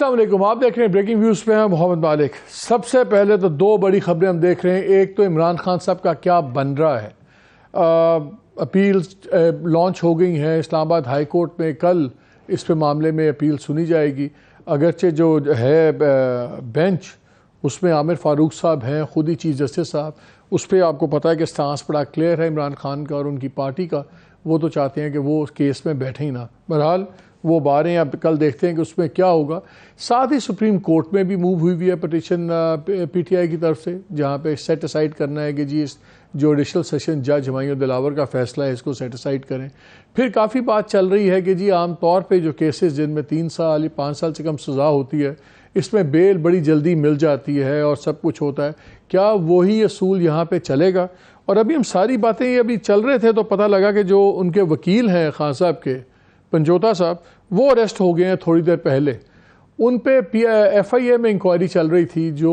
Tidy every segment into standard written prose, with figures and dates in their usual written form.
السلام علیکم، آپ دیکھ رہے ہیں بریکنگ ویوز پہ ہیں محمد مالک۔ سب سے پہلے تو دو بڑی خبریں ہم دیکھ رہے ہیں۔ ایک تو عمران خان صاحب کا کیا بن رہا ہے، اپیل لانچ ہو گئی ہیں اسلام آباد ہائی کورٹ میں، کل اس پہ معاملے میں اپیل سنی جائے گی۔ اگرچہ جو ہے بینچ اس میں عامر فاروق صاحب ہیں، خود ہی چیف جسٹس صاحب، اس پہ آپ کو پتہ ہے کہ سٹانس بڑا کلیئر ہے عمران خان کا اور ان کی پارٹی کا، وہ تو چاہتے ہیں کہ وہ اس کیس میں بیٹھے ہی نہ۔ بہرحال وہ باریں اب کل دیکھتے ہیں کہ اس میں کیا ہوگا۔ ساتھ ہی سپریم کورٹ میں بھی موو ہوئی ہے پٹیشن پی ٹی آئی کی طرف سے، جہاں پہ سیٹ اسائڈ کرنا ہے کہ جی اس جو ایڈیشنل سیشن جج ہمایوں دلاور کا فیصلہ ہے اس کو سیٹ اسائڈ کریں۔ پھر کافی بات چل رہی ہے کہ جی عام طور پہ جو کیسز جن میں 3 سال یا 5 سال سے کم سزا ہوتی ہے، اس میں بیل بڑی جلدی مل جاتی ہے اور سب کچھ ہوتا ہے، کیا وہی اصول یہاں پہ چلے گا؟ اور ابھی ہم ساری باتیں ابھی چل رہے تھے تو پتہ لگا کہ جو ان کے وکیل ہیں خان صاحب کے، پنجوتا صاحب، وہ اریسٹ ہو گئے ہیں تھوڑی دیر پہلے۔ ان پہ ایف آئی اے میں انکوائری چل رہی تھی، جو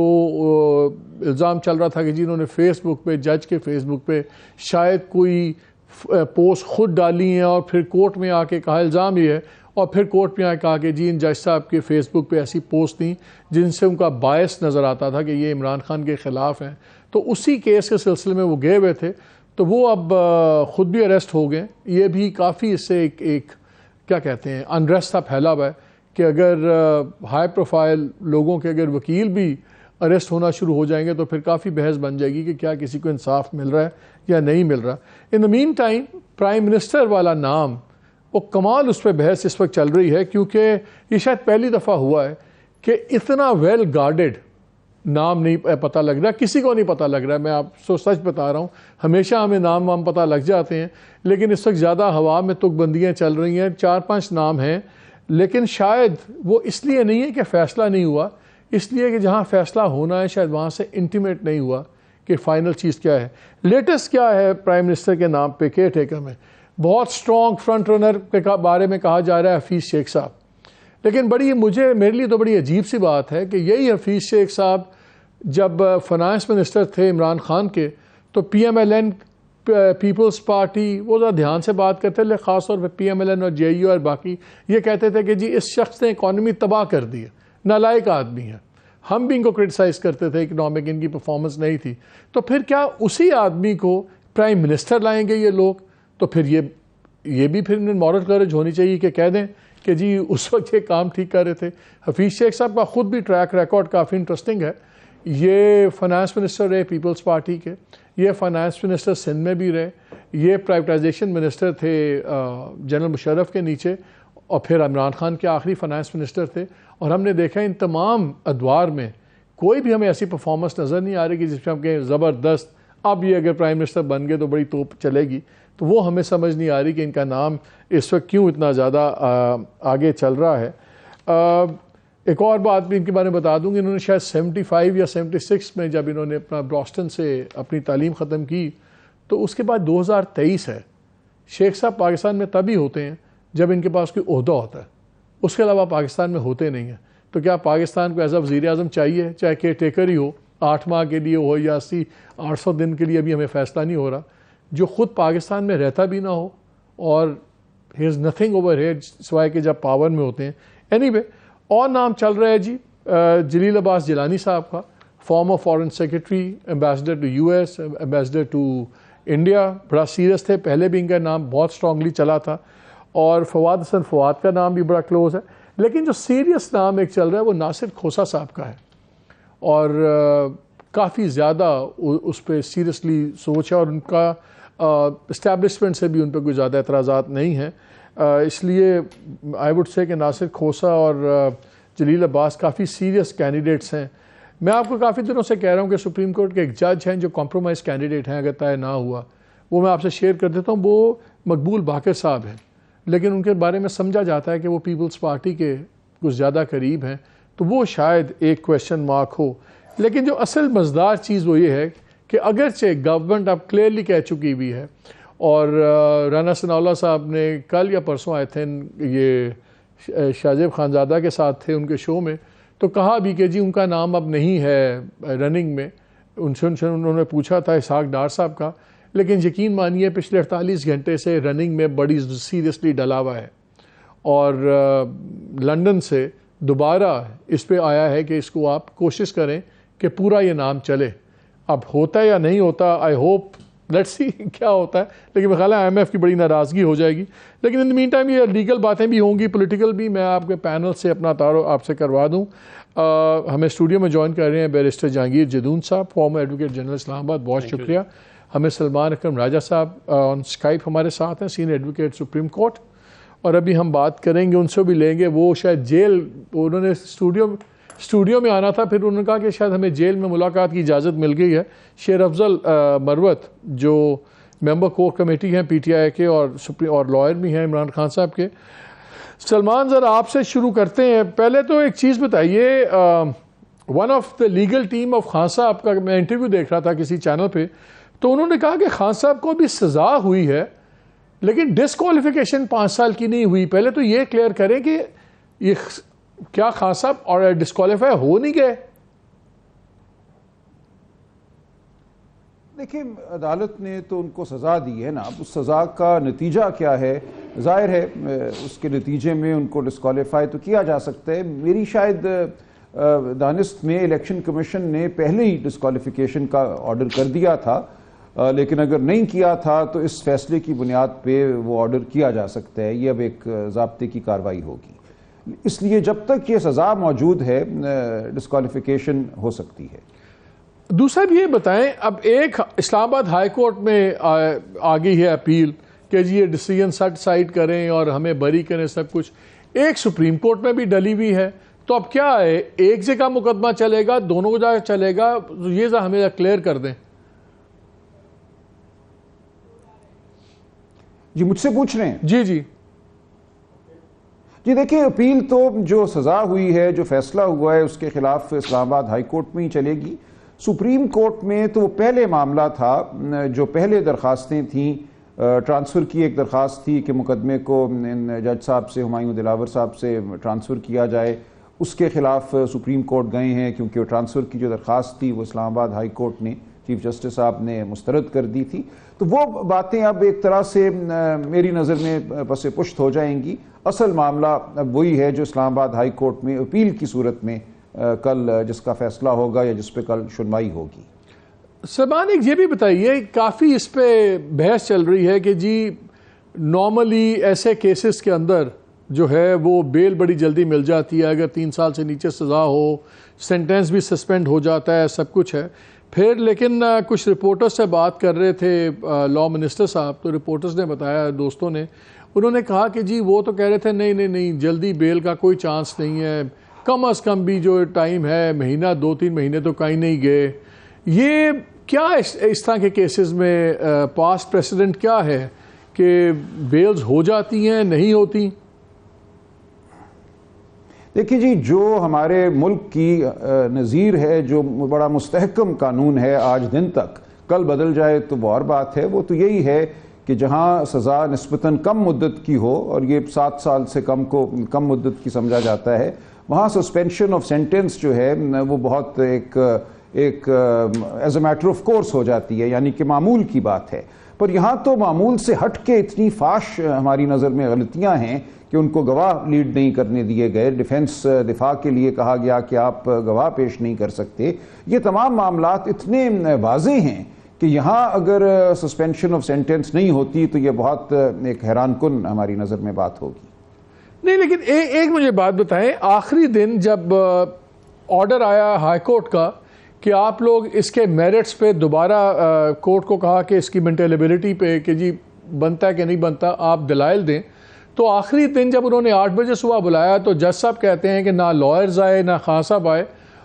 الزام چل رہا تھا کہ جی انہوں نے فیس بک پہ، جج کے فیس بک پہ شاید کوئی پوسٹ خود ڈالی ہیں اور پھر کورٹ میں آ کے کہا، الزام یہ ہے، اور پھر کورٹ میں آ کے کہا کہ جی ان جج صاحب کے فیس بک پہ ایسی پوسٹ تھیں جن سے ان کا باعث نظر آتا تھا کہ یہ عمران خان کے خلاف ہیں۔ تو اسی کیس کے سلسلے میں وہ گئے ہوئے تھے، تو وہ اب خود بھی اریسٹ ہو گئے۔ یہ بھی کافی اس سے ایک کیا کہتے ہیں انریسٹ سا پھیلا ہوا ہے کہ اگر ہائی پروفائل لوگوں کے اگر وکیل بھی اریسٹ ہونا شروع ہو جائیں گے تو پھر کافی بحث بن جائے گی کہ کیا کسی کو انصاف مل رہا ہے یا نہیں مل رہا۔ ان دا مین ٹائم پرائم منسٹر والا نام، وہ کمال اس پہ بحث اس وقت چل رہی ہے، کیونکہ یہ شاید پہلی دفعہ ہوا ہے کہ اتنا ویل گارڈڈ نام نہیں پتہ لگ رہا، کسی کو نہیں پتہ لگ رہا ہے۔ میں آپ کو سچ بتا رہا ہوں، ہمیشہ ہمیں نام پتہ لگ جاتے ہیں، لیکن اس وقت زیادہ ہوا میں تک بندیاں چل رہی ہیں۔ 4-5 نام ہیں، لیکن شاید وہ اس لیے نہیں ہے کہ فیصلہ نہیں ہوا، اس لیے کہ جہاں فیصلہ ہونا ہے شاید وہاں سے انٹیمیٹ نہیں ہوا کہ فائنل چیز کیا ہے۔ لیٹسٹ کیا ہے پرائم منسٹر کے نام پہ کیئر ٹیکر میں بہت سٹرونگ فرنٹ رنر کے بارے میں کہا جا رہا ہے حفیظ شیخ صاحب، لیکن میرے لیے تو بڑی عجیب سی بات ہے کہ یہی حفیظ شیخ صاحب جب فائنانس منسٹر تھے عمران خان کے، تو پی ایم ایل این پیپلز پارٹی وہ ذرا دھیان سے بات کرتے تھے، خاص طور پہ پی ایم ایل این اور جے یو اور باقی یہ کہتے تھے کہ جی اس شخص نے اکانومی تباہ کر دی ہے، نالائق آدمی ہے۔ ہم بھی ان کو کرٹیسائز کرتے تھے، اکنامک ان کی پرفارمنس نہیں تھی۔ تو پھر کیا اسی آدمی کو پرائم منسٹر لائیں گے یہ لوگ؟ تو پھر یہ بھی پھر مورل کریج ہونی چاہیے کہ کہہ دیں کہ جی اس وقت یہ کام ٹھیک کر رہے تھے۔ حفیظ شیخ صاحب کا خود بھی ٹریک ریکارڈ کافی انٹرسٹنگ ہے۔ یہ فائنانس منسٹر رہے پیپلز پارٹی کے، یہ فائنانس منسٹر سندھ میں بھی رہے، یہ پرائیویٹائزیشن منسٹر تھے جنرل مشرف کے نیچے، اور پھر عمران خان کے آخری فائنانس منسٹر تھے۔ اور ہم نے دیکھا ان تمام ادوار میں کوئی بھی ہمیں ایسی پرفارمنس نظر نہیں آ رہی کہ جس میں ہم کہیں زبردست اب یہ اگر پرائم منسٹر بن گئے تو بڑی توپ چلے گی۔ تو وہ ہمیں سمجھ نہیں آ رہی کہ ان کا نام اس وقت کیوں اتنا زیادہ آگے چل رہا ہے۔ ایک اور بات بھی ان کے بارے میں بتا دوں گی، انہوں نے شاید 75 یا 76 میں جب انہوں نے اپنا براسٹن سے اپنی تعلیم ختم کی، تو اس کے بعد 2023 ہے۔ شیخ صاحب پاکستان میں تبھی ہوتے ہیں جب ان کے پاس کوئی عہدہ ہوتا ہے، اس کے علاوہ پاکستان میں ہوتے نہیں ہیں۔ تو کیا پاکستان کو ایز اے وزیر اعظم چاہیے، چاہے کیئر ٹیکر ہی ہو، 8 ماہ کے لیے ہو یا 80-800 دن کے لیے، ابھی ہمیں فیصلہ نہیں ہو رہا، جو خود پاکستان میں رہتا بھی نہ ہو اور ہی از نتھنگ اوور ہیئر سوائے کہ جب پاور میں ہوتے ہیں۔ اینی وے، اور نام چل رہا ہے جی جلیل عباس جیلانی صاحب کا، former foreign secretary, ambassador to U S, ambassador to India, بڑا سیریس تھے، پہلے بھی ان کا نام بہت سٹرونگلی چلا تھا، اور فواد حسن فواد کا نام بھی بڑا کلوز ہے۔ لیکن جو سیریس نام ایک چل رہا ہے وہ ناصر کھوسہ صاحب کا ہے، اور کافی زیادہ اس پہ سیریسلی سوچ ہے، اور ان کا اسٹیبلشمنٹ سے بھی ان پہ کوئی زیادہ اعتراضات نہیں ہیں۔ اس لیے آئی وڈ سے کہ ناصر کھوسہ اور جلیل عباس کافی سیریس کینڈیڈیٹس ہیں۔ میں آپ کو کافی دنوں سے کہہ رہا ہوں کہ سپریم کورٹ کے ایک جج ہیں جو کمپرومائز کینڈیڈیٹ ہیں، اگر طے نہ ہوا وہ میں آپ سے شیئر کر دیتا ہوں، وہ مقبول باقر صاحب ہیں، لیکن ان کے بارے میں سمجھا جاتا ہے کہ وہ پیپلز پارٹی کے کچھ زیادہ قریب ہیں، تو وہ شاید ایک کویشچن مارک ہو۔ لیکن جو اصل مزدار چیز وہ یہ ہے کہ اگرچہ گورنمنٹ اب کلیئرلی کہہ چکی ہوئی ہے، اور رانا ثناء اللہ صاحب نے کل یا پرسوں آئے تھے، یہ شاہزیب خانزادہ کے ساتھ تھے ان کے شو میں، تو کہا بھی کہ جی ان کا نام اب نہیں ہے رننگ میں۔ ان سے انہوں نے پوچھا تھا اسحاق ڈار صاحب کا، لیکن یقین مانیے پچھلے 48 گھنٹے سے رننگ میں بڑی سیریسلی ڈلا ہوا ہے، اور لندن سے دوبارہ اس پہ آیا ہے کہ اس کو آپ کوشش کریں کہ پورا یہ نام چلے. اب ہوتا ہے یا نہیں ہوتا, آئی ہوپ لیٹس سی کیا ہوتا ہے, لیکن میرا خیال ہے آئی ایم ایف کی بڑی ناراضگی ہو جائے گی. لیکن ان دی مین ٹائم یہ لیگل باتیں بھی ہوں گی, پولیٹیکل بھی. میں آپ کے پینل سے اپنا تعارف آپ سے کروا دوں. ہمیں اسٹوڈیو میں جوائن کر رہے ہیں بیرسٹر جہانگیر جدون صاحب, فارمر ایڈوکیٹ جنرل اسلام آباد, بہت شکریہ. ہمیں سلمان اکرم راجہ صاحب آن اسکائپ ہمارے ساتھ ہیں, سینئر ایڈوکیٹ سپریم کورٹ. اور ابھی ہم بات کریں گے, ان سے بھی لیں گے, وہ شاید جیل, انہوں نے اسٹوڈیو میں آنا تھا, پھر انہوں نے کہا کہ شاید ہمیں جیل میں ملاقات کی اجازت مل گئی ہے. شیر افضل مروت جو ممبر کور کمیٹی ہیں پی ٹی آئی کے اور لائر بھی ہیں عمران خان صاحب کے. سلمان ذرا آپ سے شروع کرتے ہیں. پہلے تو ایک چیز بتائیے, one of the legal team of Khan صاحب کا میں انٹرویو دیکھ رہا تھا کسی چینل پہ, تو انہوں نے کہا کہ خان صاحب کو بھی سزا ہوئی ہے لیکن ڈسکوالیفیکیشن 5 سال کی نہیں ہوئی. پہلے تو یہ کلیئر کریں کہ یہ کیا خان صاحب اور ڈسکوالیفائی ہو نہیں گئے؟ دیکھیں, عدالت نے تو ان کو سزا دی ہے نا, اب اس سزا کا نتیجہ کیا ہے, ظاہر ہے اس کے نتیجے میں ان کو ڈسکوالیفائی تو کیا جا سکتا ہے. میری شاید دانست میں الیکشن کمیشن نے پہلے ہی ڈسکوالیفیکیشن کا آرڈر کر دیا تھا, لیکن اگر نہیں کیا تھا تو اس فیصلے کی بنیاد پہ وہ آرڈر کیا جا سکتا ہے. یہ اب ایک ضابطے کی کارروائی ہوگی, اس لیے جب تک یہ سزا موجود ہے ڈسکوالیفیکیشن ہو سکتی ہے. دوسرا بھی یہ بتائیں, اب ایک اسلام آباد ہائی کورٹ میں آ گئی ہے اپیل کہ جی یہ ڈیسیژن سائڈ کریں اور ہمیں بری کریں سب کچھ, ایک سپریم کورٹ میں بھی ڈلی ہوئی ہے. تو اب کیا ہے, ایک جگہ مقدمہ چلے گا, دونوں جگہ چلے گا, یہ ذرا ہمیں کلیئر کر دیں. جی مجھ سے پوچھ رہے ہیں؟ جی جی جی دیکھیں, اپیل تو جو سزا ہوئی ہے, جو فیصلہ ہوا ہے, اس کے خلاف اسلام آباد ہائی کورٹ میں ہی چلے گی. سپریم کورٹ میں تو وہ پہلے معاملہ تھا, جو پہلے درخواستیں تھیں, ٹرانسفر کی ایک درخواست تھی کہ مقدمے کو جج صاحب سے, ہمایوں دلاور صاحب سے ٹرانسفر کیا جائے, اس کے خلاف سپریم کورٹ گئے ہیں کیونکہ وہ ٹرانسفر کی جو درخواست تھی وہ اسلام آباد ہائی کورٹ نے, چیف جسٹس صاحب نے مسترد کر دی تھی. تو وہ باتیں اب ایک طرح سے میری نظر میں پس پشت ہو جائیں گی. اصل معاملہ اب وہی ہے جو اسلام آباد ہائی کورٹ میں اپیل کی صورت میں کل جس کا فیصلہ ہوگا یا جس پہ کل سنوائی ہوگی. سلمان ایک یہ بھی بتائیے, کافی اس پہ بحث چل رہی ہے کہ جی نارملی ایسے کیسز کے اندر جو ہے وہ بیل بڑی جلدی مل جاتی ہے, اگر 3 سال سے نیچے سزا ہو, سینٹینس بھی سسپینڈ ہو جاتا ہے, سب کچھ ہے. پھر لیکن کچھ رپورٹرز سے بات کر رہے تھے لا منسٹر صاحب, تو رپورٹرز نے بتایا, دوستوں نے, انہوں نے کہا کہ جی وہ تو کہہ رہے تھے نہیں جلدی بیل کا کوئی چانس نہیں ہے, کم از کم بھی جو ٹائم ہے, مہینہ 2-3 مہینے تو کہیں نہیں گئے. یہ کیا اس طرح کے کیسز میں پاسٹ پریسیڈنٹ کیا ہے کہ بیلز ہو جاتی ہیں, نہیں ہوتی؟ دیکھیں جی, جو ہمارے ملک کی نظیر ہے, جو بڑا مستحکم قانون ہے آج دن تک, کل بدل جائے تو وہ اور بات ہے, وہ تو یہی ہے کہ جہاں سزا نسبتاً کم مدت کی ہو, اور یہ 7 سال سے کم کو کم مدت کی سمجھا جاتا ہے, وہاں سسپینشن آف سینٹینس جو ہے وہ بہت ایک as a matter of course ہو جاتی ہے, یعنی کہ معمول کی بات ہے. پر یہاں تو معمول سے ہٹ کے اتنی فاش ہماری نظر میں غلطیاں ہیں کہ ان کو گواہ لیڈ نہیں کرنے دیے گئے, ڈیفنس دفاع کے لیے کہا گیا کہ آپ گواہ پیش نہیں کر سکتے. یہ تمام معاملات اتنے واضح ہیں کہ یہاں اگر سسپینشن آف سینٹینس نہیں ہوتی تو یہ بہت ایک حیران کن ہماری نظر میں بات ہوگی. نہیں, لیکن ایک مجھے بات بتائیں, آخری دن جب آرڈر آیا ہائی کورٹ کا کہ آپ لوگ اس کے میرٹس پہ دوبارہ کورٹ کو کہا کہ اس کی مینٹیلیبلٹی پہ کہ جی بنتا ہے کہ نہیں بنتا, آپ دلائل دیں, تو آخری دن جب انہوں نے 8 بجے صبح بلایا تو جج صاحب کہتے ہیں کہ نہ لائرز آئے نہ خان صاحب آئے,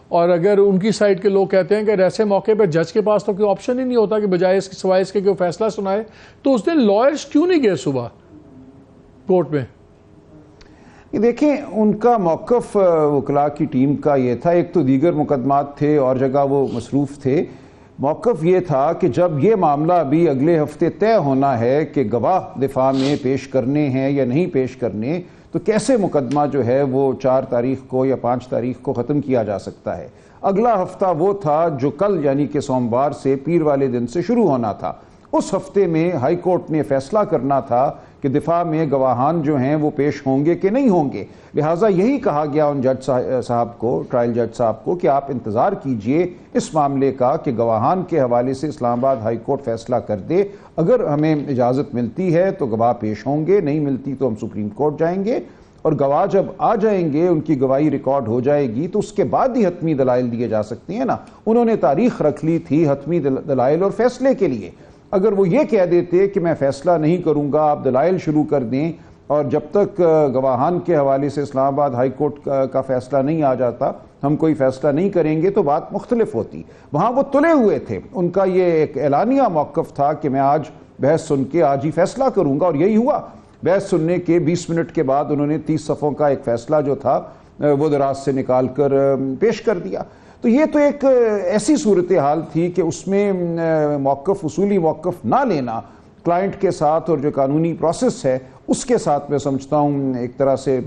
اور اگر ان کی سائڈ کے لوگ کہتے ہیں کہ ایسے موقع پہ جج کے پاس تو کوئی آپشن ہی نہیں ہوتا کہ بجائے اس سوائے اس کے کہ وہ فیصلہ سنائے, تو اس دن لائرز کیوں نہیں گئے صبح کورٹ میں؟ دیکھیں, ان کا موقف وکلاء کی ٹیم کا یہ تھا, ایک تو دیگر مقدمات تھے اور جگہ وہ مصروف تھے. موقف یہ تھا کہ جب یہ معاملہ ابھی اگلے ہفتے طے ہونا ہے کہ گواہ دفاع میں پیش کرنے ہیں یا نہیں پیش کرنے, تو کیسے مقدمہ جو ہے وہ 4 تاریخ کو یا 5 تاریخ کو ختم کیا جا سکتا ہے. اگلا ہفتہ وہ تھا جو کل یعنی کہ سوموار سے پیر والے دن سے شروع ہونا تھا. اس ہفتے میں ہائی کورٹ نے فیصلہ کرنا تھا کہ دفاع میں گواہان جو ہیں وہ پیش ہوں گے کہ نہیں ہوں گے. لہٰذا یہی کہا گیا ان جج صاحب کو, ٹرائل جج صاحب کو, کہ آپ انتظار کیجئے اس معاملے کا کہ گواہان کے حوالے سے اسلام آباد ہائی کورٹ فیصلہ کر دے. اگر ہمیں اجازت ملتی ہے تو گواہ پیش ہوں گے, نہیں ملتی تو ہم سپریم کورٹ جائیں گے, اور گواہ جب آ جائیں گے, ان کی گواہی ریکارڈ ہو جائے گی, تو اس کے بعد ہی حتمی دلائل دیے جا سکتے ہیں نا. انہوں نے تاریخ رکھ لی تھی حتمی دلائل اور فیصلے کے لیے. اگر وہ یہ کہہ دیتے کہ میں فیصلہ نہیں کروں گا, آپ دلائل شروع کر دیں, اور جب تک گواہان کے حوالے سے اسلام آباد ہائی کورٹ کا فیصلہ نہیں آ جاتا ہم کوئی فیصلہ نہیں کریں گے, تو بات مختلف ہوتی. وہاں وہ تلے ہوئے تھے, ان کا یہ ایک اعلانیہ موقف تھا کہ میں آج بحث سن کے آج ہی فیصلہ کروں گا, اور یہی ہوا. بحث سننے کے 20 منٹ کے بعد انہوں نے 30 صفحوں کا ایک فیصلہ جو تھا وہ دراز سے نکال کر پیش کر دیا. تو یہ تو ایک ایسی صورتحال تھی کہ اس میں موقف, اصولی موقف نہ لینا کلائنٹ کے ساتھ اور جو قانونی پروسیس ہے اس کے ساتھ میں سمجھتا ہوں ایک طرح سے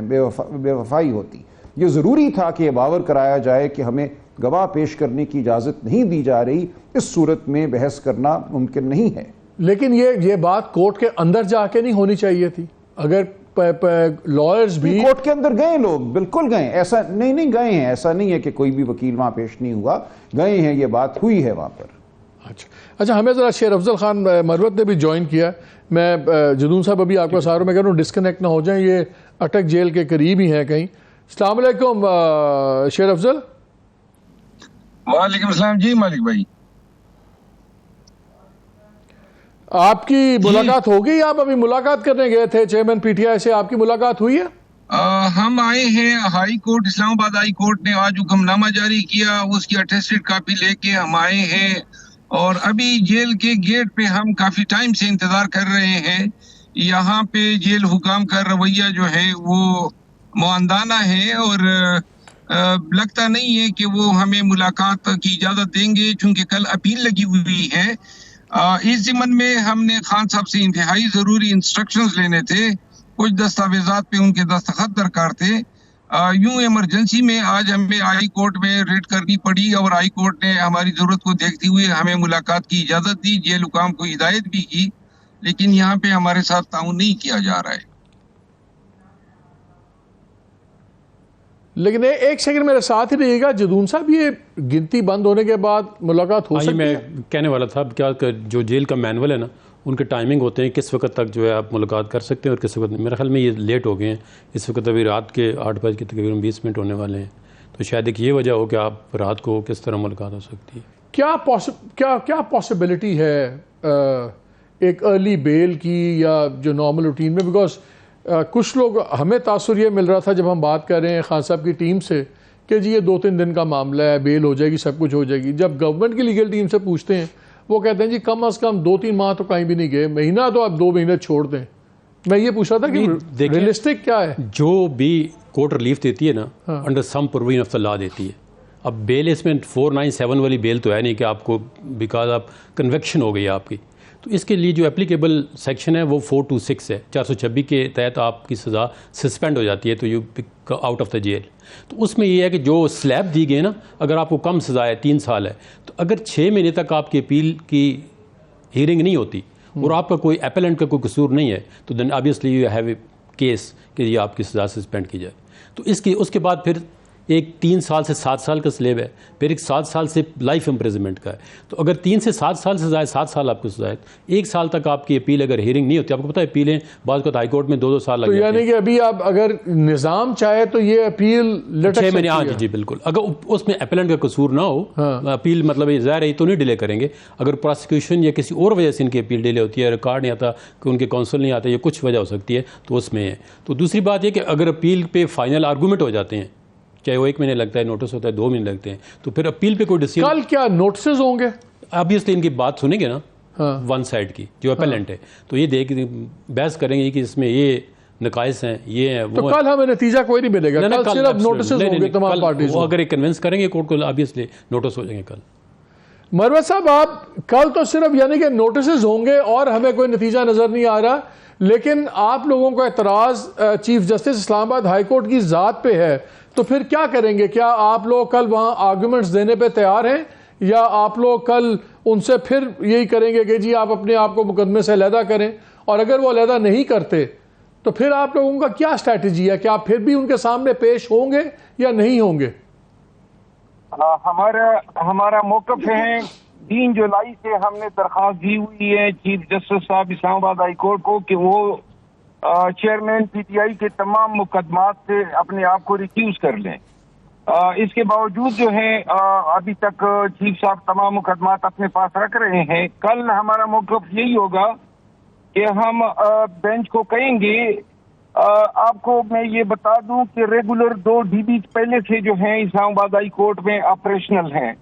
بے وفائی ہوتی. یہ ضروری تھا کہ یہ باور کرایا جائے کہ ہمیں گواہ پیش کرنے کی اجازت نہیں دی جا رہی, اس صورت میں بحث کرنا ممکن نہیں ہے. لیکن یہ بات کورٹ کے اندر جا کے نہیں ہونی چاہیے تھی. اگر لائرز بھی کورٹ کے اندر گئے, لوگ بالکل گئے, ایسا نہیں گئے ہیں, ایسا نہیں ہے کہ کوئی بھی وکیل وہاں پیش نہیں ہوا, گئے ہیں, یہ بات ہوئی ہے وہاں پر. اچھا, ہمیں ذرا شیر افضل خان مروت نے بھی جوائن کیا. میں جدون صاحب ابھی آپ کو ساروں میں کہہ رہا ہوں ڈسکنیکٹ نہ ہو جائیں, یہ اٹک جیل کے قریب ہی ہیں کہیں. السلام علیکم شیر افضل. وعلیکم السلام جی مالک بھائی. آپ کی ملاقات ہو گئی؟ آپ ابھی ملاقات کرنے گئے تھے چیئرمین پی ٹی آئی سے, آپ کی ملاقات ہوئی ہے؟ ہم آئے ہیں ہائی کورٹ, اسلام آباد ہائی کورٹ نے آج حکم نامہ جاری کیا, اس کی اٹیسٹڈ کاپی لے کے ہم آئے ہیں, اور ابھی جیل کے گیٹ پہ ہم کافی ٹائم سے انتظار کر رہے ہیں. یہاں پہ جیل حکام کا رویہ جو ہے وہ معاندانہ ہے, اور لگتا نہیں ہے کہ وہ ہمیں ملاقات کی اجازت دیں گے, چونکہ کل اپیل لگی ہوئی ہے. اس ضمن میں ہم نے خان صاحب سے انتہائی ضروری انسٹرکشنز لینے تھے, کچھ دستاویزات پہ ان کے دستخط درکار تھے. یوں ایمرجنسی میں آج ہمیں ہائی کورٹ میں ریڈ کرنی پڑی, اور ہائی کورٹ نے ہماری ضرورت کو دیکھتے ہوئے ہمیں ملاقات کی اجازت دی, جیل حکام کو ہدایت بھی کی, لیکن یہاں پہ ہمارے ساتھ تعاون نہیں کیا جا رہا ہے. لیکن ایک سیکنڈ میرے ساتھ ہی رہیے گا جدون صاحب, یہ گنتی بند ہونے کے بعد ملاقات ہو سکتی ہے؟ میں کہنے والا تھا کیا کہ جو جیل کا مینول ہے نا, ان کے ٹائمنگ ہوتے ہیں, کس وقت تک جو ہے آپ ملاقات کر سکتے ہیں اور کس وقت نہیں. میرے خیال میں یہ لیٹ ہو گئے ہیں, اس وقت ابھی رات کے 8 بج کے تقریباً 20 منٹ ہونے والے ہیں, تو شاید ایک یہ وجہ ہو کہ آپ رات کو کس طرح ملاقات ہو سکتی ہے. کیا پاسبلٹی ہے ایک ارلی بیل کی یا جو نارمل روٹین میں؟ بیکاز کچھ لوگ, ہمیں تاثر یہ مل رہا تھا جب ہم بات کر رہے ہیں خان صاحب کی ٹیم سے کہ جی یہ 2-3 دن کا معاملہ ہے, بیل ہو جائے گی, سب کچھ ہو جائے گی. جب گورنمنٹ کی لیگل ٹیم سے پوچھتے ہیں وہ کہتے ہیں جی کم از کم 2-3 ماہ تو کہیں بھی نہیں گئے, مہینہ تو آپ 2 مہینے چھوڑ دیں. میں یہ پوچھ رہا تھا کہ ریئلسٹک کیا ہے؟ جو بھی کورٹ ریلیف دیتی ہے نا, under some provision of the law دیتی ہے. اب بیل اس میں 497 والی بیل تو ہے نہیں کہ آپ کو بیکاز آپ کنویکشن ہو گئی آپ کی, تو اس کے لیے جو اپلیکیبل سیکشن ہے وہ 426 ہے, 426 کے تحت آپ کی سزا سسپینڈ ہو جاتی ہے, تو you pick out of the jail. تو اس میں یہ ہے کہ جو سلیب دی گئی نا, اگر آپ کو کم سزا ہے 3 سال ہے, تو اگر 6 مہینے تک آپ کی اپیل کی ہیئرنگ نہیں ہوتی اور آپ کا کوئی اپیلنٹ کا کوئی قصور نہیں ہے, تو then obviously you have a case کہ یہ آپ کی سزا سسپینڈ کی جائے. تو اس کے بعد پھر ایک 3 سال سے 7 سال کا سلیب ہے, پھر ایک 7 سال سے لائف امپریزنمنٹ کا ہے. تو اگر 3 سے 7 سال سزا ہے, 7 سال آپ کو سزا ہے, 1 سال تک آپ کی اپیل اگر ہیئرنگ نہیں ہوتی, آپ کو پتہ ہے اپیلیں بعض کو ہائی کورٹ میں 2-2 سال لگ جاتے ہیں. یعنی کہ ابھی آپ اگر نظام چاہے تو یہ اپیل لٹک 6 مہینے, ہاں جی بالکل, اگر اس میں اپیلنٹ کا قصور نہ ہو, اپیل مطلب ظاہر ہے تو نہیں ڈیلے کریں گے. اگر پروسیکیوشن یا کسی اور وجہ سے ان کی اپیل ڈیلے ہوتی ہے, ریکارڈ نہیں آتا, کہ ان کے کونسل نہیں آتے, یا کچھ وجہ ہو سکتی ہے, تو اس میں ہے. تو دوسری بات یہ کہ اگر اپیل پہ فائنل آرگومنٹ ہو جاتے ہیں, چاہے وہ 1 مہینے لگتا ہے, نوٹس ہوتا ہے 2 مہینے لگتے ہیں, تو پھر اپیل پہ کوئی ڈیسیژن. کل کیا نوٹسز ہوں گے؟ آبویسلی ان کی بات سنیں گے نا ون سائڈ کی, جو اپیلنٹ ہے, تو یہ دیکھ بحث کریں گے کہ اس میں یہ نقائص ہیں, یہ ہیں, تو کل ہمیں نتیجہ کوئی نہیں ملے گا, کل صرف نوٹسز ہوں گے تمام پارٹیز. وہ اگر کنونس کریں گے کورٹ کو, آبویسلی نوٹس ہو جائیں گے کل. مروت صاحب, آپ کل تو صرف یعنی کہ نوٹسز ہوں گے اور ہمیں کوئی نتیجہ نظر نہیں آ رہا, لیکن آپ لوگوں کا اعتراض چیف جسٹس اسلام آباد ہائی کورٹ کی ذات پہ ہے, تو پھر کیا کریں گے؟ کیا آپ لوگ کل وہاں آرگومنٹس دینے پہ تیار ہیں, یا آپ لوگ کل ان سے پھر یہی کریں گے کہ جی آپ اپنے آپ کو مقدمے سے علیحدہ کریں اور اگر وہ علیحدہ نہیں کرتے تو پھر آپ لوگوں کا کیا اسٹریٹجی ہے؟ کہ آپ پھر بھی ان کے سامنے پیش ہوں گے یا نہیں ہوں گے؟ ہمارا موقف ہے 3 جولائی سے ہم نے درخواست دی ہوئی ہے چیف جسٹس صاحب اسلام آباد ہائی کورٹ کو کہ وہ چیئرمین پی ٹی آئی کے تمام مقدمات سے اپنے آپ کو ریکیوز کر لیں. اس کے باوجود جو ہے ابھی تک چیف صاحب تمام مقدمات اپنے پاس رکھ رہے ہیں. کل ہمارا موقف یہی ہوگا کہ ہم بینچ کو کہیں گے. آپ کو میں یہ بتا دوں کہ ریگولر 2 ڈی بی پہلے سے جو ہیں اسلام آباد ہائی کورٹ میں آپریشنل ہیں.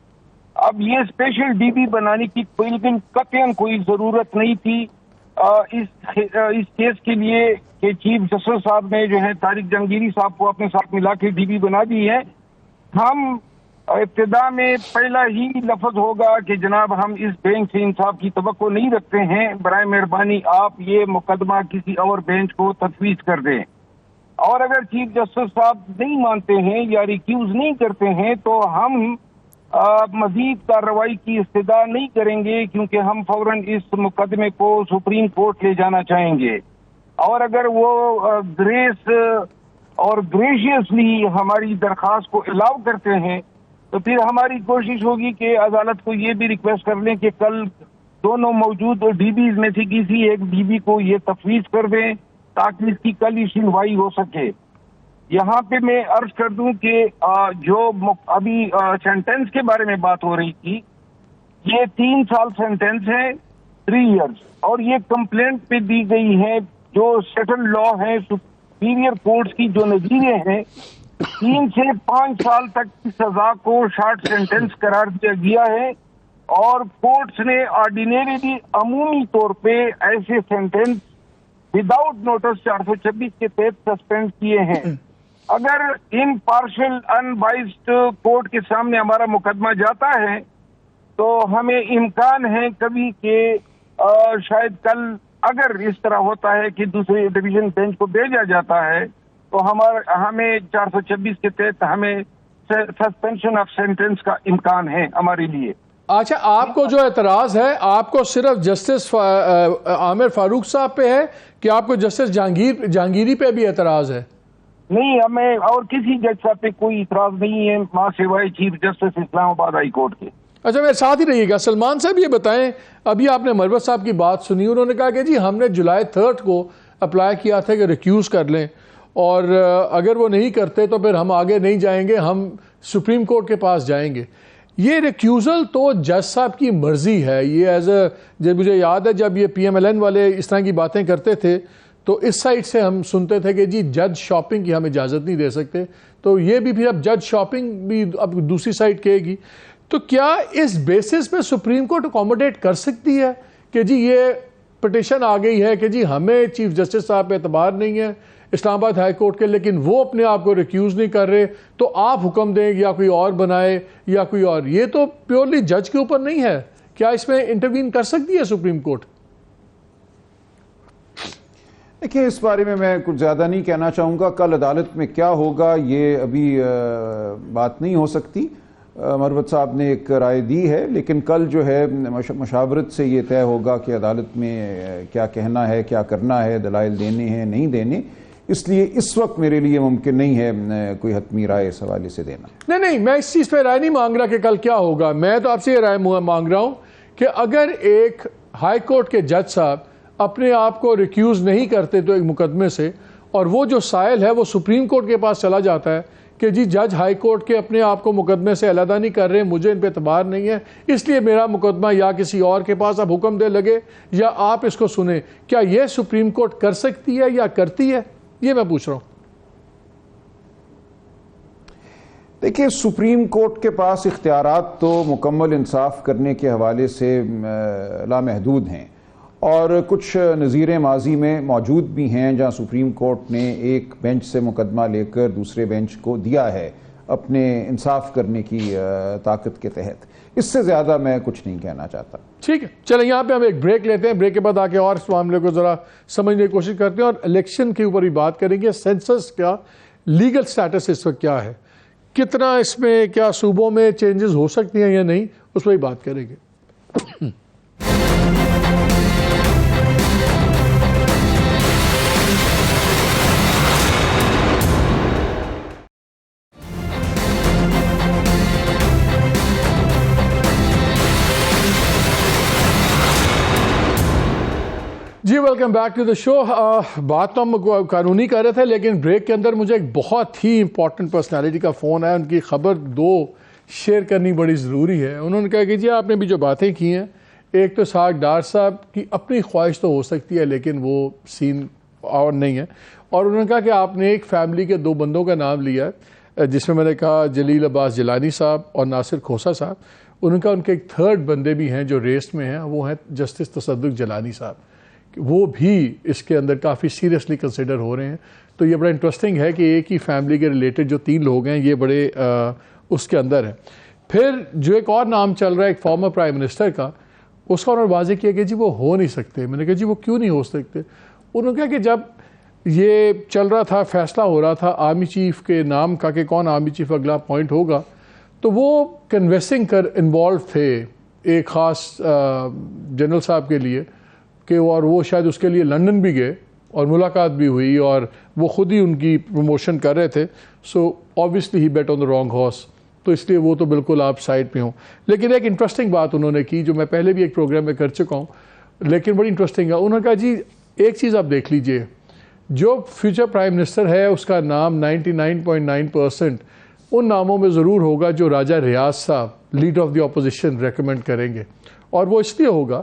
اب یہ اسپیشل ڈی بی بنانے کی لیکن قطعاً کوئی ضرورت نہیں تھی اس کیس کے لیے کہ چیف جسٹس صاحب نے جو ہے طارق جہانگیری صاحب کو اپنے ساتھ ملا کے ڈی بی بنا دی ہے. ہم ابتدا میں پہلا ہی لفظ ہوگا کہ جناب ہم اس بینچ سے انصاف کی توقع نہیں رکھتے ہیں، برائے مہربانی آپ یہ مقدمہ کسی اور بینچ کو تفویض کر دیں. اور اگر چیف جسٹس صاحب نہیں مانتے ہیں یا ریکیوز نہیں کرتے ہیں تو ہم مزید کارروائی کی استدعا نہیں کریں گے، کیونکہ ہم فوراً اس مقدمے کو سپریم کورٹ لے جانا چاہیں گے. اور اگر وہ گریس اور گریشیسلی ہماری درخواست کو الاؤ کرتے ہیں تو پھر ہماری کوشش ہوگی کہ عدالت کو یہ بھی ریکویسٹ کر لیں کہ کل دونوں موجود ڈی بیز میں سے کسی ایک ڈی بی کو یہ تفویض کر دیں تاکہ اس کی کل ہی سنوائی ہو سکے. یہاں پہ میں عرض کر دوں کہ جو ابھی سینٹنس کے بارے میں بات ہو رہی تھی، یہ 3 سال سینٹنس ہے 3 ایئرز، اور یہ کمپلینٹ پہ دی گئی ہے جو سیٹل لا ہے سپیریئر کورٹس کی جو نظیریں ہیں. 3 سے 5 سال تک کی سزا کو شارٹ سینٹنس قرار دیا گیا ہے، اور کورٹس نے آرڈینریلی عمومی طور پہ ایسے سینٹنس وداؤٹ نوٹس 426 کے تحت سسپینڈ کیے ہیں. اگر in partial in biased court کے سامنے ہمارا مقدمہ جاتا ہے تو ہمیں امکان ہے کبھی کہ شاید کل اگر اس طرح ہوتا ہے کہ دوسرے ڈویژن بینچ کو بھیجا جاتا ہے تو ہمیں 426 کے تحت ہمیں سسپینشن آف سینٹنس کا امکان ہے ہمارے لیے. اچھا، آپ کو جو اعتراض ہے آپ کو صرف جسٹس عامر فاروق صاحب پہ ہے کہ آپ کو جسٹس جہانگیری پہ بھی اعتراض ہے؟ نہیں، ہمیں اور کسی جج صاحب پہ کوئی اعتراض نہیں ہے ماں سوائے چیف جسٹس اسلام آباد ہائی کورٹ کے. اچھا، میرے ساتھ ہی رہیے گا. سلمان صاحب یہ بتائیں، ابھی آپ نے مروت صاحب کی بات سنی، انہوں نے کہا کہ جی ہم نے جولائی 3 کو اپلائی کیا تھا کہ ریکیوز کر لیں، اور اگر وہ نہیں کرتے تو پھر ہم آگے نہیں جائیں گے، ہم سپریم کورٹ کے پاس جائیں گے. یہ ریکیوزل تو جج صاحب کی مرضی ہے. یہ جب مجھے یاد ہے جب یہ پی ایم ایل این والے اس طرح کی باتیں کرتے تھے تو اس سائڈ سے ہم سنتے تھے کہ جی جج شاپنگ کی ہم اجازت نہیں دے سکتے، تو یہ بھی پھر اب جج شاپنگ بھی اب دوسری سائڈ کہے گی. تو کیا اس بیسس پہ سپریم کورٹ اکوموڈیٹ کر سکتی ہے کہ جی یہ پٹیشن آ گئی ہے کہ جی ہمیں چیف جسٹس صاحب پہ اعتبار نہیں ہے اسلام آباد ہائی کورٹ کے، لیکن وہ اپنے آپ کو ریکیوز نہیں کر رہے، تو آپ حکم دیں یا کوئی اور بنائے یا کوئی اور؟ یہ تو پیورلی جج کے اوپر نہیں ہے. کیا اس میں انٹروین کر سکتی ہے سپریم کورٹ؟ دیکھیں، اس بارے میں کچھ زیادہ نہیں کہنا چاہوں گا. کل عدالت میں کیا ہوگا یہ ابھی بات نہیں ہو سکتی. مروت صاحب نے ایک رائے دی ہے، لیکن کل جو ہے مشاورت سے یہ طے ہوگا کہ عدالت میں کیا کہنا ہے، کیا کرنا ہے، دلائل دینے ہیں نہیں دینے. اس لیے اس وقت میرے لیے ممکن نہیں ہے کوئی حتمی رائے اس حوالے سے دینا. نہیں، میں اس چیز پہ رائے نہیں مانگ رہا کہ کل کیا ہوگا. میں تو آپ سے یہ رائے مانگ رہا ہوں کہ اگر ایک ہائی کورٹ کے جج صاحب اپنے آپ کو ریکیوز نہیں کرتے تو ایک مقدمے سے، اور وہ جو سائل ہے وہ سپریم کورٹ کے پاس چلا جاتا ہے کہ جی جج ہائی کورٹ کے اپنے آپ کو مقدمے سے علیحدہ نہیں کر رہے، مجھے ان پہ اعتبار نہیں ہے، اس لیے میرا مقدمہ یا کسی اور کے پاس اب حکم دے لگے یا آپ اس کو سنیں، کیا یہ سپریم کورٹ کر سکتی ہے یا کرتی ہے؟ یہ میں پوچھ رہا ہوں. دیکھیں، سپریم کورٹ کے پاس اختیارات تو مکمل انصاف کرنے کے حوالے سے لامحدود ہیں، اور کچھ نظیریں ماضی میں موجود بھی ہیں جہاں سپریم کورٹ نے ایک بینچ سے مقدمہ لے کر دوسرے بینچ کو دیا ہے اپنے انصاف کرنے کی طاقت کے تحت. اس سے زیادہ میں کچھ نہیں کہنا چاہتا. ٹھیک ہے، چلیں یہاں پہ ہم ایک بریک لیتے ہیں. بریک کے بعد آ کے اور اس معاملے کو ذرا سمجھنے کی کوشش کرتے ہیں، اور الیکشن کے اوپر بھی بات کریں گے. سینسس کا لیگل سٹیٹس اس وقت کیا ہے، کتنا اس میں کیا صوبوں میں چینجز ہو سکتی ہیں یا نہیں، اس پہ بھی بات کریں گے. ویلکم بیک ٹو دا شو. بات تو ہم قانونی کر رہے تھے لیکن بریک کے اندر مجھے ایک بہت ہی امپورٹنٹ پرسنالٹی کا فون ہے. ان کی خبر دو شیئر کرنی بڑی ضروری ہے. انہوں نے کہا کہ جی آپ نے بھی جو باتیں کی ہیں, ایک تو اسحاق ڈار صاحب کی اپنی خواہش تو ہو سکتی ہے لیکن وہ سین اور نہیں ہے, اور انہوں نے کہا کہ آپ نے ایک فیملی کے دو بندوں کا نام لیا ہے جس میں نے کہا جلیل عباس جیلانی صاحب اور ناصر کھوسہ صاحب. انہوں نے کہا ان کے ایک تھرڈ بندے بھی ہیں جو ریس میں ہیں, وہ ہیں جسٹس تصدق جیلانی صاحب, وہ بھی اس کے اندر کافی سیریسلی کنسیڈر ہو رہے ہیں. تو یہ بڑا انٹرسٹنگ ہے کہ ایک ہی فیملی کے ریلیٹڈ جو تین لوگ ہیں یہ بڑے اس کے اندر ہیں. پھر جو ایک اور نام چل رہا ہے ایک فارمر پرائم منسٹر کا, اس کا انہوں نے واضح کیا کہ جی وہ ہو نہیں سکتے. میں نے کہا جی وہ کیوں نہیں ہو سکتے؟ انہوں نے کہا کہ جب یہ چل رہا تھا, فیصلہ ہو رہا تھا آرمی چیف کے نام کا کہ کون آرمی چیف اگلا اپوائنٹ ہوگا, تو وہ کنوینسنگ کر انوالو تھے ایک خاص جنرل صاحب کے لیے کہ اور وہ شاید اس کے لیے لندن بھی گئے اور ملاقات بھی ہوئی اور وہ خود ہی ان کی پروموشن کر رہے تھے. سو آبویسلی ہی bet on the wrong horse, تو اس لیے وہ تو بالکل آپ سائڈ پہ ہوں. لیکن ایک انٹرسٹنگ بات انہوں نے کی جو میں پہلے بھی ایک پروگرام میں کر چکا ہوں لیکن بڑی انٹرسٹنگ ہے. انہوں نے کہا جی ایک چیز آپ دیکھ لیجئے, جو فیوچر پرائم منسٹر ہے اس کا نام 99.9% ان ناموں میں ضرور ہوگا جو راجہ ریاض صاحب leader of the opposition recommend کریں گے. اور وہ اس لیے ہوگا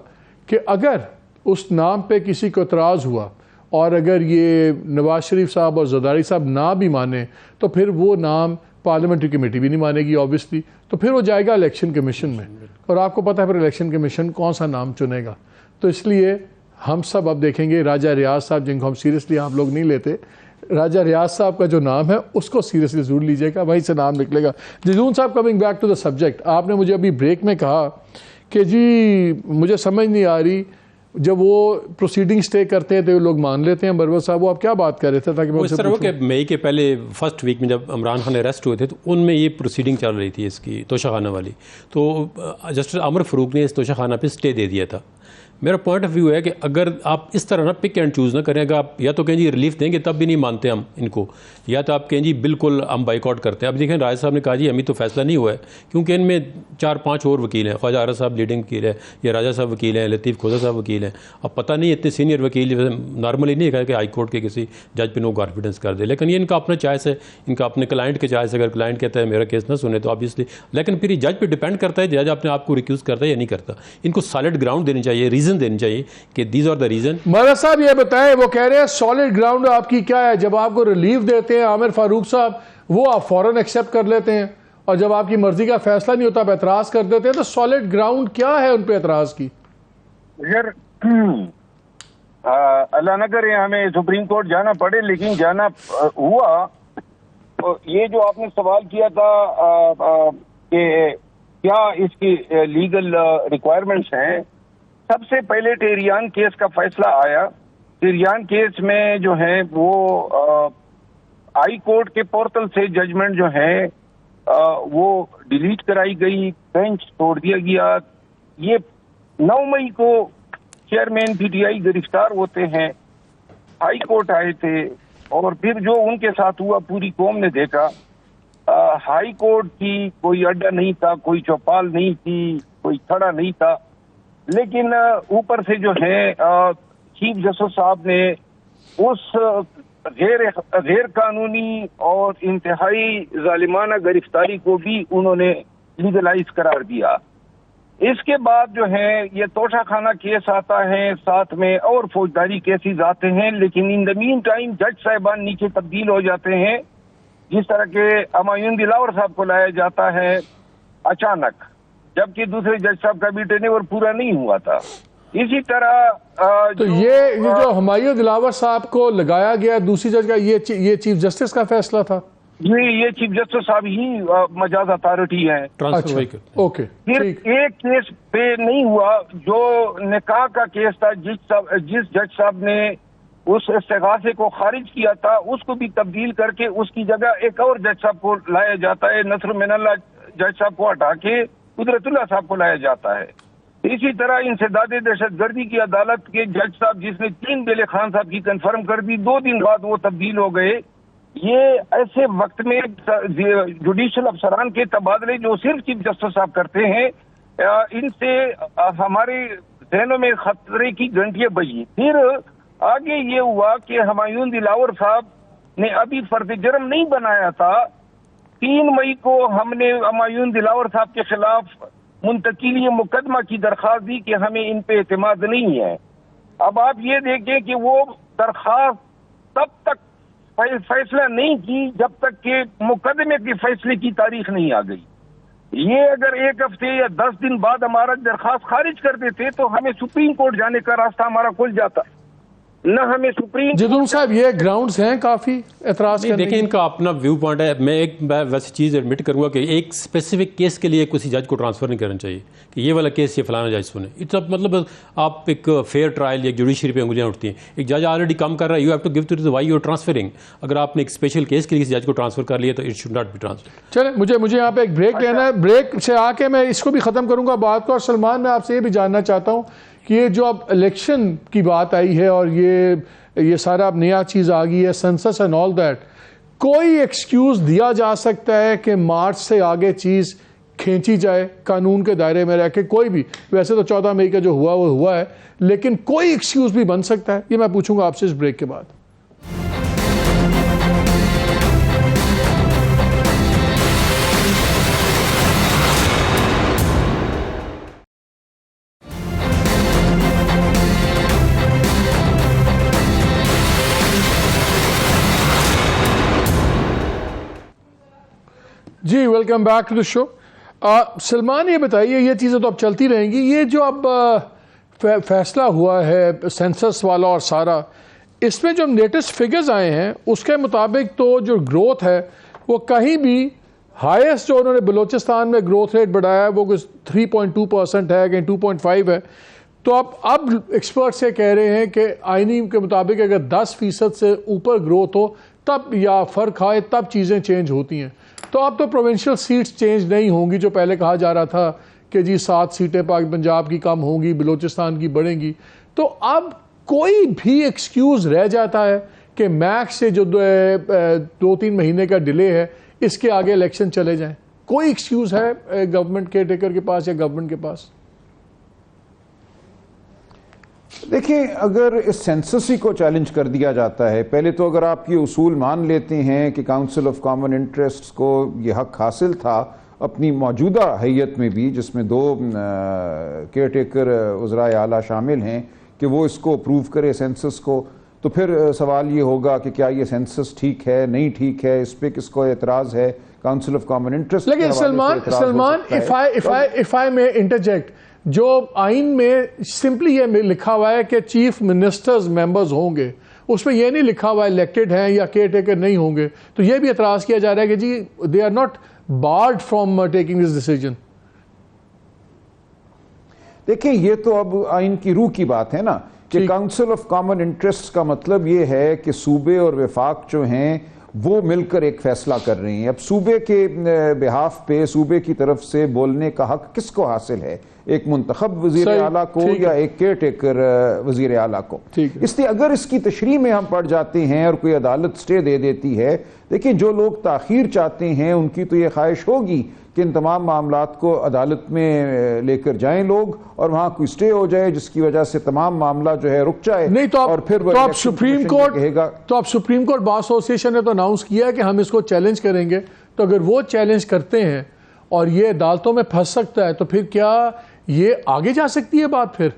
کہ اگر اس نام پہ کسی کو اعتراض ہوا اور اگر یہ نواز شریف صاحب اور زرداری صاحب نہ بھی مانے تو پھر وہ نام پارلیمنٹری کمیٹی بھی نہیں مانے گی آبویسلی, تو پھر وہ جائے گا الیکشن کمیشن میں, اور آپ کو پتہ ہے پھر الیکشن کمیشن کون سا نام چنے گا. تو اس لیے ہم سب اب دیکھیں گے راجہ ریاض صاحب, جن کو ہم سیریسلی آپ لوگ نہیں لیتے, راجہ ریاض صاحب کا جو نام ہے اس کو سیریسلی ضرور لیجیے گا, وہیں سے نام نکلے گا. جزون صاحب coming back to the subject, آپ نے مجھے ابھی بریک میں کہا کہ جی مجھے سمجھ نہیں آ رہی جب وہ پروسیڈنگ سٹے کرتے ہیں تو لوگ مان لیتے ہیں. برور صاحب وہ آپ کیا بات کر رہے تھے؟ تاکہ میں اس طرح ہو کہ مئی کے پہلے فرسٹ ویک میں جب عمران خان اریسٹ ہوئے تھے تو ان میں یہ پروسیڈنگ چل رہی تھی اس کی توشہ خانہ والی, تو جسٹس عمر فاروق نے اس توشہ خانہ پہ سٹے دے دیا تھا. میرا پوائنٹ آف ویو ہے کہ اگر آپ اس طرح نہ پک اینڈ چوز نہ کریں, اگر آپ یا تو کہیں جی ریلیف دیں گے تب بھی نہیں مانتے ہم ان کو, یا تو آپ کہیں جی بالکل ہم بائیک آؤٹ کرتے ہیں. اب دیکھیں راج صاحب نے کہا جی ابھی تو فیصلہ نہیں ہوا ہے کیونکہ ان میں 4-5 اور وکیل ہیں, خواجہ عارض صاحب لیڈنگ وکیل ہے, یا راجہ صاحب وکیل ہیں, لطیف کھوسہ صاحب وکیل ہیں. اب پتہ نہیں اتنے سینئر وکیل نارملی نہیں کہا کہ ہائی کورٹ کے کسی جج پہ نو کانفیڈنس کر دے, لیکن یہ ان کا اپنا چوائس ہے, ان کا اپنے کلائنٹ کے چوائس ہے. اگر کلائنٹ کہتا ہے میرا کیس نہ سنے تو آبویسلی, لیکن پھر یہ جج پہ ڈپینڈ کرتا ہے جج اپنے آپ کو ریکیوز کرتا ہے یا نہیں کرتا. ان کو سالڈ گراؤنڈ دینی چاہیے, ریزن دینی چاہیے کہ دیز آر دا ریزن. مہاراج صاحب یہ بتائیں, وہ کہہ رہے ہیں سالڈ گراؤنڈ آپ کی کیا ہے؟ جب آپ کو ریلیف دیتے ہیں عامر فاروق صاحب وہ آپ فوراً ایکسیپٹ کر لیتے ہیں, اور جب آپ کی مرضی کا فیصلہ نہیں ہوتا آپ اعتراض کر دیتے ہیں, تو سالڈ گراؤنڈ کیا ہے ان پہ اعتراض کی؟ اگر اللہ نہ کرے ہمیں سپریم کورٹ جانا پڑے, لیکن جانا ہوا, یہ جو آپ نے سوال کیا تھا کہ کیا اس کی لیگل ریکوائرمنٹس ہیں, سب سے پہلے ٹیریان کیس کا فیصلہ آیا. ٹیریان کیس میں جو ہے وہ ہائی کورٹ کے پورٹل سے ججمنٹ جو ہے وہ ڈیلیٹ کرائی گئی, بینچ توڑ دیا گیا. یہ 9 مئی کو چیئرمین پی ٹی آئی گرفتار ہوتے ہیں, ہائی کورٹ آئے تھے, اور پھر جو ان کے ساتھ ہوا پوری قوم نے دیکھا. ہائی کورٹ کی کوئی اڈا نہیں تھا, کوئی چوپال نہیں تھی, کوئی کھڑا نہیں تھا, لیکن اوپر سے جو ہے چیف جسٹس صاحب نے اس غیر قانونی اور انتہائی ظالمانہ گرفتاری کو بھی انہوں نے لیگلائز قرار دیا. اس کے بعد جو ہے یہ توشہ خانہ کیس آتا ہے, ساتھ میں اور فوجداری کیسز آتے ہیں, لیکن ان دا مین ٹائم جج صاحبان نیچے تبدیل ہو جاتے ہیں. جس طرح کے ہمایون دلاور صاحب کو لایا جاتا ہے اچانک, جبکہ دوسرے جج صاحب کا بھی ٹرن اوور پورا نہیں ہوا تھا. اسی طرح تو یہ جو ہمایوں دلاور صاحب کو لگایا گیا دوسری جج کا, یہ چیف جسٹس کا فیصلہ تھا؟ یہ چیف جسٹس صاحب ہی مجاز اتھارٹی ہے. اوکے. پھر ایک کیس پہ نہیں ہوا جو نکاح کا کیس تھا, جس جج صاحب نے اس استغاثے کو خارج کیا تھا اس کو بھی تبدیل کر کے اس کی جگہ ایک اور جج صاحب کو لایا جاتا ہے. نصر من اللہ جج صاحب کو ہٹا کے قدرت اللہ صاحب کو لایا جاتا ہے. اسی طرح انسداد دہشت گردی کی عدالت کے جج صاحب جس نے 3 بیلے خان صاحب کی کنفرم کر دی, 2 دن بعد وہ تبدیل ہو گئے. یہ ایسے وقت میں جوڈیشل افسران کے تبادلے جو صرف چیف جسٹس صاحب کرتے ہیں, ان سے ہمارے ذہنوں میں خطرے کی گھنٹیاں بجی. پھر آگے یہ ہوا کہ ہمایوں دلاور صاحب نے ابھی فرد جرم نہیں بنایا تھا. 3 مئی کو ہم نے ہمایوں دلاور صاحب کے خلاف منتقلی مقدمہ کی درخواست دی کہ ہمیں ان پہ اعتماد نہیں ہے. اب آپ یہ دیکھیں کہ وہ درخواست تب تک فیصلہ نہیں کی جب تک کہ مقدمے کے فیصلے کی تاریخ نہیں آ گئی. یہ اگر 1 ہفتے یا 10 دن بعد ہمارا درخواست خارج کر دیتے تو ہمیں سپریم کورٹ جانے کا راستہ ہمارا کھل جاتا. نہ ہمیں سپریم جدون صاحب یہ گراؤنڈز ہیں کافی اعتراض کرنے دیکھیں ان کا اپنا ویو پوائنٹ ہے. میں ایک ویسی چیز ایڈمٹ کروں گا کہ ایک اسپیسیفک کیس کے لیے کسی جج کو ٹرانسفر نہیں کرنا چاہیے کہ یہ والا کیس یہ فلانا جج سنے. مطلب آپ ایک فیئر ٹرائل یا جوڈیشری پہ انگلیاں اٹھتی ہیں. ایک جج آلریڈی کام کر رہا ہے, you have to give to why you are transferring. اگر آپ نے ایک اسپیشل کیس کے لیے کسی جج کو ٹرانسفر کر لیا تو it should not be transfer. چلیں مجھے یہاں پہ ایک بریک لینا ہے. بریک سے آ کے میں اس کو بھی ختم کروں گا بات کو. اور سلمان میں آپ سے یہ بھی جاننا چاہتا ہوں کہ یہ جو اب الیکشن کی بات آئی ہے اور یہ سارا اب نیا چیز آ گئی ہے, سنسس اینڈ آل دیٹ, کوئی ایکسکیوز دیا جا سکتا ہے کہ مارچ سے آگے چیز کھینچی جائے قانون کے دائرے میں رہ کے؟ کوئی بھی, ویسے تو 14 مئی کا جو ہوا وہ ہوا ہے, لیکن کوئی ایکسکیوز بھی بن سکتا ہے؟ یہ میں پوچھوں گا آپ سے اس بریک کے بعد. جی ویلکم بیک ٹو دا شو. سلمان یہ بتائیے, یہ چیزیں تو اب چلتی رہیں گی, یہ جو اب فیصلہ ہوا ہے سینسس والا اور سارا, اس میں جو لیٹسٹ فگرز آئے ہیں اس کے مطابق تو جو گروتھ ہے وہ کہیں بھی ہائیسٹ جو انہوں نے بلوچستان میں گروتھ ریٹ بڑھایا ہے وہ کچھ 3.2% ہے, کہیں 2.5 ہے. تو اب ایکسپرٹس یہ کہہ رہے ہیں کہ آئینی کے مطابق اگر 10% سے اوپر گروتھ ہو تب یا فرق آئے تب چیزیں چینج ہوتی ہیں. تو اب تو پروونشل سیٹس چینج نہیں ہوں گی, جو پہلے کہا جا رہا تھا کہ جی 7 سیٹیں پنجاب کی کم ہوں گی, بلوچستان کی بڑھیں گی. تو اب کوئی بھی ایکسکیوز رہ جاتا ہے کہ میکس سے جو 2-3 مہینے کا ڈیلے ہے اس کے آگے الیکشن چلے جائیں؟ کوئی ایکسکیوز ہے گورنمنٹ کیئر ٹیکر کے پاس یا گورنمنٹ کے پاس؟ دیکھیں, اگر اس سینسس ہی کو چیلنج کر دیا جاتا ہے, پہلے تو اگر آپ یہ اصول مان لیتے ہیں کہ کاؤنسل آف کامن انٹرسٹس کو یہ حق حاصل تھا اپنی موجودہ حیت میں بھی, جس میں 2 کیئر ٹیکر وزرائے اعلیٰ شامل ہیں, کہ وہ اس کو اپروو کرے سینسس کو, تو پھر سوال یہ ہوگا کہ کیا یہ سینسس ٹھیک ہے نہیں ٹھیک ہے, اس پہ کس کو اعتراض ہے؟ Council of common interest. لیکن Salman if I may interject, جو آئین میں سمپلی یہ لکھا ہوا ہے کہ چیف منسٹرز ممبرز ہوں گے, اس میں یہ نہیں لکھا ہوا الیکٹڈ ہیں یا کیئر ٹیکر نہیں ہوں گے, تو یہ بھی اعتراض کیا جا رہا ہے کہ جی they are not barred from taking this decision. دیکھیں, یہ تو اب آئین کی روح کی بات ہے نا کہ کاؤنسل آف کامن انٹرسٹ کا مطلب یہ ہے کہ صوبے اور وفاق جو ہیں وہ مل کر ایک فیصلہ کر رہے ہیں. اب صوبے کے بہاف پہ صوبے کی طرف سے بولنے کا حق کس کو حاصل ہے؟ ایک منتخب وزیر اعلیٰ کو یا ایک کیئر ٹیکر وزیر اعلیٰ کو؟ اس لیے اگر اس کی تشریح میں ہم پڑ جاتے ہیں اور کوئی عدالت سٹے دے دیتی ہے, دیکھیں جو لوگ تاخیر چاہتے ہیں ان کی تو یہ خواہش ہوگی کہ ان تمام معاملات کو عدالت میں لے کر جائیں لوگ اور وہاں کوئی سٹے ہو جائے جس کی وجہ سے تمام معاملہ جو ہے رک جائے. نہیں تو اور پھر اب سپریم کورٹ بار ایسوسیشن نے تو اناؤنس کیا ہے کہ ہم اس کو چیلنج کریں گے. تو اگر وہ چیلنج کرتے ہیں اور یہ عدالتوں میں پھنس سکتا ہے تو پھر کیا یہ آگے جا سکتی ہے بات پھر؟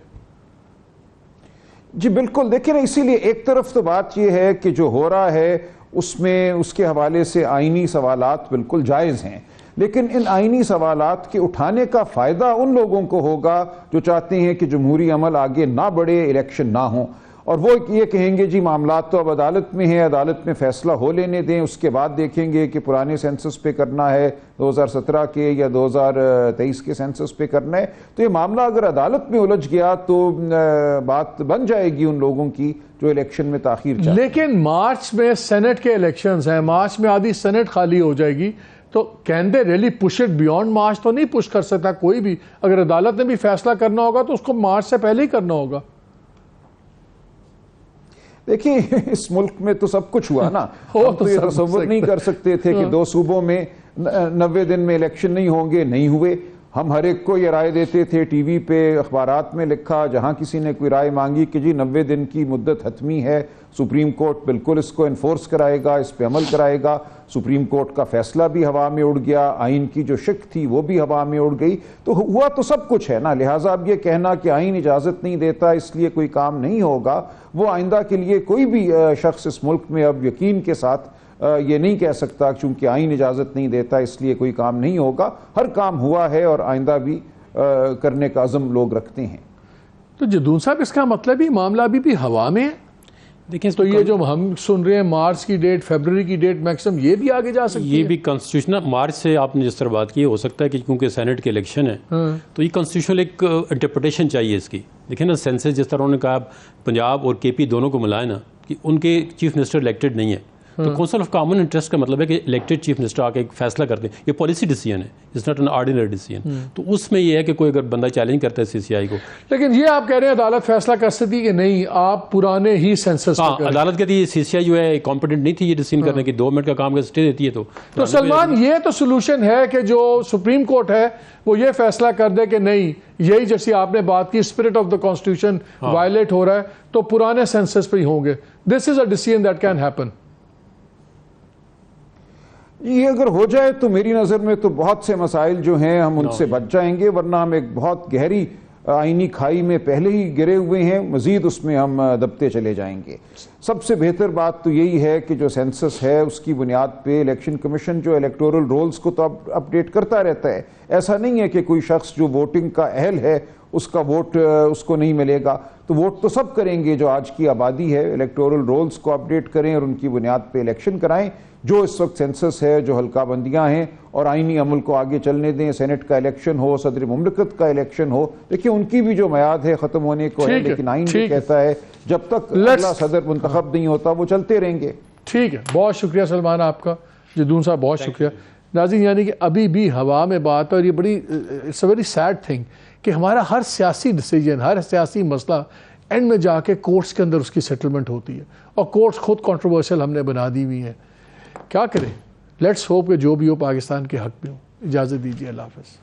جی بالکل. دیکھیں نا, اسی لیے ایک طرف تو بات یہ ہے کہ جو ہو رہا ہے اس میں اس کے حوالے سے آئینی سوالات بالکل جائز ہیں, لیکن ان آئینی سوالات کے اٹھانے کا فائدہ ان لوگوں کو ہوگا جو چاہتے ہیں کہ جمہوری عمل آگے نہ بڑھے, الیکشن نہ ہوں, اور وہ یہ کہیں گے جی معاملات تو اب عدالت میں ہیں, عدالت میں فیصلہ ہو لینے دیں, اس کے بعد دیکھیں گے کہ پرانے سینسس پہ کرنا ہے 2017 کے یا 2023 کے سینسس پہ کرنا ہے. تو یہ معاملہ اگر عدالت میں الجھ گیا تو بات بن جائے گی ان لوگوں کی جو الیکشن میں تاخیر چاہتے ہیں. لیکن مارچ میں سینٹ کے الیکشنز ہیں, مارچ میں آدھی سینٹ خالی ہو جائے گی, تو can they really push it beyond March? تو نہیں پش کر سکتا کوئی بھی. اگر عدالت نے بھی فیصلہ کرنا ہوگا تو اس کو مارچ سے پہلے ہی کرنا ہوگا. دیکھیں, اس ملک میں تو سب کچھ ہوا نا. ہم تو یہ تصور نہیں کر سکتے تھے کہ 2 صوبوں میں 90 دن میں الیکشن نہیں ہوں گے, نہیں ہوئے. ہم ہر ایک کو یہ رائے دیتے تھے، ٹی وی پہ، اخبارات میں لکھا، جہاں کسی نے کوئی رائے مانگی کہ جی 90 دن کی مدت حتمی ہے، سپریم کورٹ بالکل اس کو انفورس کرائے گا، اس پہ عمل کرائے گا۔ سپریم کورٹ کا فیصلہ بھی ہوا میں اڑ گیا، آئین کی جو شک تھی وہ بھی ہوا میں اڑ گئی، تو ہوا تو سب کچھ ہے نا۔ لہٰذا اب یہ کہنا کہ آئین اجازت نہیں دیتا اس لیے کوئی کام نہیں ہوگا، وہ آئندہ کے لیے کوئی بھی شخص اس ملک میں اب یقین کے ساتھ یہ نہیں کہہ سکتا چونکہ آئین اجازت نہیں دیتا اس لیے کوئی کام نہیں ہوگا۔ ہر کام ہوا ہے اور آئندہ بھی کرنے کا عزم لوگ رکھتے ہیں۔ تو جدون صاحب اس کا مطلب ہی معاملہ ابھی بھی ہوا میں ہے؟ دیکھیں تو یہ جو ہم سن رہے ہیں مارچ کی ڈیٹ، فیبرری کی ڈیٹ میکسیمم، یہ بھی آگے جا سکتی ہے؟ یہ بھی کنسٹیٹیوشنل مارچ سے آپ نے جس طرح بات کی ہو سکتا ہے کہ کیونکہ سینٹ کے الیکشن ہے تو یہ کنسٹیٹیوشنل ایک انٹرپریٹیشن چاہیے اس کی۔ دیکھیں نا سینسس جس طرح انہوں نے کہا پنجاب اور کے پی دونوں کو ملائے نا کہ ان کے چیف منسٹر الیکٹڈ نہیں ہے، تو کونسل آف کامن انٹرسٹ کا مطلب ہے کہ الیکٹڈ چیف منسٹر آ کے ایک فیصلہ کرتے ہیں، یہ پالیسی ڈیسیژن ہے، it's not an ordinary decision. تو اس میں یہ ہے کہ کوئی اگر بندہ چیلنج کرتا ہے سی سی آئی کو، لیکن یہ آپ کہہ رہے ہیں عدالت فیصلہ کر سکتی کہ نہیں آپ پرانے ہی سینسس ہاں عدالت کہتی ہے سی سی آئی جو ہے کمپیٹنٹ نہیں تھی یہ ڈیسیژن کرنے کی، 2 منٹ کا کام کا اسٹے دیتی ہے۔ تو سلمان یہ تو سولوشن ہے کہ جو سپریم کورٹ ہے وہ یہ فیصلہ کر دے کہ نہیں، یہی جیسی آپ نے بات کی spirit of the constitution violate ہو رہا ہے تو پرانے سینسس پہ ہی ہوں گے۔ This is a decision that can happen. یہ اگر ہو جائے تو میری نظر میں تو بہت سے مسائل جو ہیں ہم ان سے بچ جائیں گے، ورنہ ہم ایک بہت گہری آئینی کھائی میں پہلے ہی گرے ہوئے ہیں، مزید اس میں ہم دبتے چلے جائیں گے۔ سب سے بہتر بات تو یہی ہے کہ جو سینسس ہے اس کی بنیاد پہ الیکشن کمیشن جو الیکٹورل رولز کو تو اپڈیٹ کرتا رہتا ہے۔ ایسا نہیں ہے کہ کوئی شخص جو ووٹنگ کا اہل ہے اس کا ووٹ اس کو نہیں ملے گا، تو ووٹ تو سب کریں گے جو آج کی آبادی ہے۔ الیکٹورل رولز کو اپڈیٹ کریں اور ان کی بنیاد پہ الیکشن کرائیں۔ جو اس وقت سینسس ہے، جو حلقہ بندیاں ہیں، اور آئینی عمل کو آگے چلنے دیں۔ سینٹ کا الیکشن ہو، صدر مملکت کا الیکشن ہو، دیکھیں ان کی بھی جو میعاد ہے ختم ہونے کو ہے، لیکن آئین بھی کہتا ہے جب تک اگلا صدر منتخب نہیں ہوتا وہ چلتے رہیں گے۔ ٹھیک ہے، بہت شکریہ سلمان آپ کا، جدون صاحب بہت شکریہ۔ ناظرین یعنی کہ ابھی بھی ہوا میں بات ہے، اور یہ بڑی it's a very sad thing کہ ہمارا ہر سیاسی ڈیسیجن، ہر سیاسی مسئلہ اینڈ میں جا کے کورٹس کے اندر اس کی سیٹلمنٹ ہوتی ہے، اور کورٹس خود کنٹروورشل ہم نے بنا دی ہوئی ہیں۔ کیا کریں؟ لیٹس ہوپ کہ جو بھی ہو پاکستان کے حق میں ہو۔ اجازت دیجیے، اللہ حافظ۔